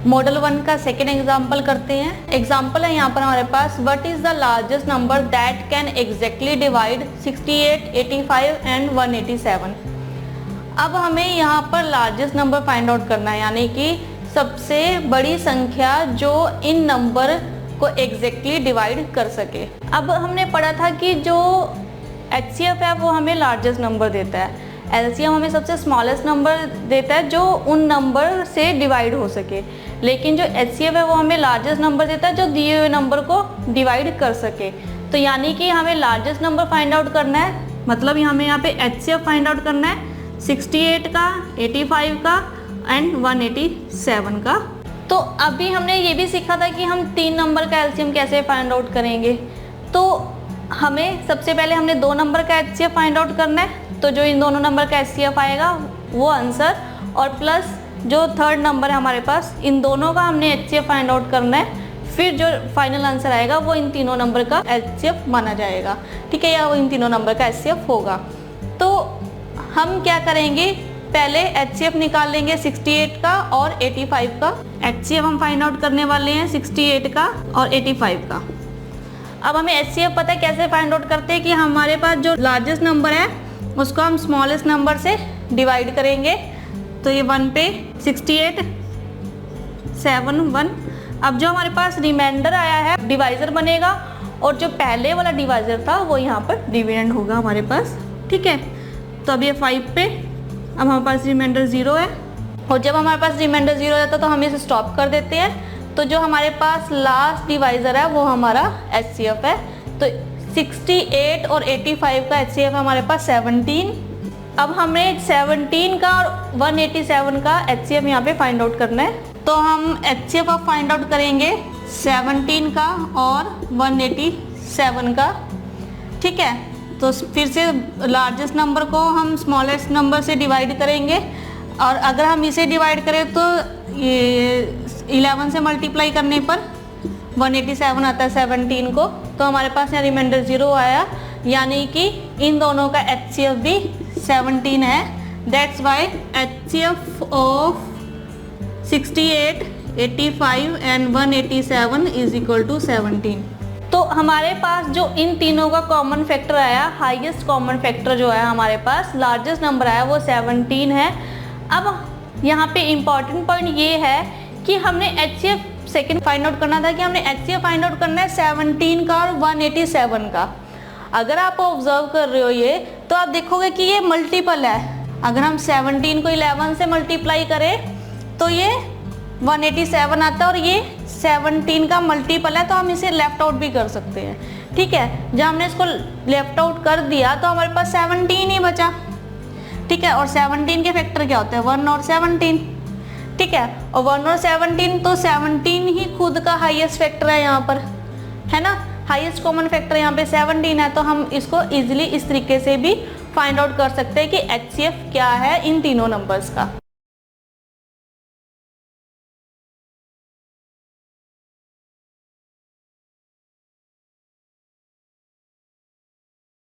Model 1 का second example करते हैं। एग्जाम्पल है यहाँ पर हमारे पास, what is the largest number that can exactly divide 68, 85 and 187। अब हमें यहाँ पर लार्जेस्ट नंबर फाइंड आउट करना है, यानी कि सबसे बड़ी संख्या जो इन नंबर को एग्जैक्टली डिवाइड कर सके। अब हमने पढ़ा था कि जो HCF है वो हमें लार्जेस्ट नंबर देता है, LCM हमें सबसे स्मॉलेस्ट नंबर देता है जो उन नंबर से डिवाइड हो सके, लेकिन जो HCF है वो हमें लार्जेस्ट नंबर देता है जो दिए हुए नंबर को डिवाइड कर सके। तो यानी कि हमें लार्जेस्ट नंबर फाइंड आउट करना है, मतलब हमें यहाँ पे HCF फाइंड आउट करना है 68 का, 85 का एंड 187 का। तो अभी हमने ये भी सीखा था कि हम 3 नंबर का LCM कैसे फाइंड आउट करेंगे। तो हमें सबसे पहले हमने 2 नंबर का HCF फाइंड आउट करना है, तो जो इन दोनों नंबर का HCF आएगा वो आंसर, और प्लस जो थर्ड नंबर है हमारे पास, इन दोनों का हमने HCF फाइंड आउट करना है, फिर जो फाइनल आंसर आएगा वो इन तीनों नंबर का HCF माना जाएगा, ठीक है, या वो इन तीनों नंबर का HCF होगा। तो हम क्या करेंगे, पहले HCF निकाल लेंगे 68 का और 85 का। HCF हम फाइंड आउट करने वाले हैं 68 का और 85 का। अब हमें HCF पता है कैसे फाइंड आउट करते हैं कि हमारे पास जो लार्जेस्ट नंबर है उसको हम स्मॉलेस्ट नंबर से डिवाइड करेंगे। तो ये 1 पे 68, 7, 1। अब जो हमारे पास रिमाइंडर आया है डिवाइजर बनेगा, और जो पहले वाला डिवाइजर था वो यहाँ पर डिविडेंड होगा हमारे पास, ठीक है। तो अब ये 5 पे, अब हमारे पास रिमाइंडर 0 है, और जब हमारे पास रिमाइंडर 0 रहता है तो हम इसे स्टॉप कर देते हैं। तो जो हमारे पास लास्ट डिवाइजर है वो हमारा HCF है। तो 68 और 85 का HCF है हमारे पास 17। अब हमें 17 का और 187 का HCF यहाँ पे फाइंड आउट करना है। तो हम HCF अब फाइंड आउट करेंगे 17 का और 187 का, ठीक है। तो फिर से लार्जेस्ट नंबर को हम स्मॉलेस्ट नंबर से डिवाइड करेंगे, और अगर हम इसे डिवाइड करें तो ये 11 से मल्टीप्लाई करने पर 187 आता है 17 को। तो हमारे पास यहाँ रिमाइंडर 0 आया, यानी कि इन दोनों का HCF भी 17 है। That's why HCF of 68, 85 and 187 is equal to 17। तो हमारे पास जो इन तीनों का कॉमन फैक्टर आया, हाईएस्ट कॉमन फैक्टर जो है हमारे पास, लार्जेस्ट नंबर आया वो 17 है। अब यहाँ पे इम्पॉर्टेंट पॉइंट ये है कि हमने HCF सेकेंड फाइंड आउट करना था, कि हमने HCF फाइंड आउट करना है 17 का और 187 का। अगर आप ऑब्जर्व कर रहे हो ये, तो आप देखोगे कि ये मल्टीपल है। अगर हम 17 को 11 से मल्टीप्लाई करें तो ये 187 आता है, और ये 17 का मल्टीपल है, तो हम इसे लेफ्ट आउट भी कर सकते हैं, ठीक है। जब हमने इसको लेफ्ट आउट कर दिया तो हमारे पास 17 ही बचा, ठीक है। और 17 के फैक्टर क्या होते हैं, 1 और 17, ठीक है। और 1 और 17, तो 17 ही खुद का हाईएस्ट फैक्टर है यहाँ पर, है ना। हाईएस्ट कॉमन फैक्टर यहाँ पे 17 है, तो हम इसको इजीली इस तरीके से भी फाइंड आउट कर सकते हैं कि HCF क्या है इन तीनों नंबर्स का।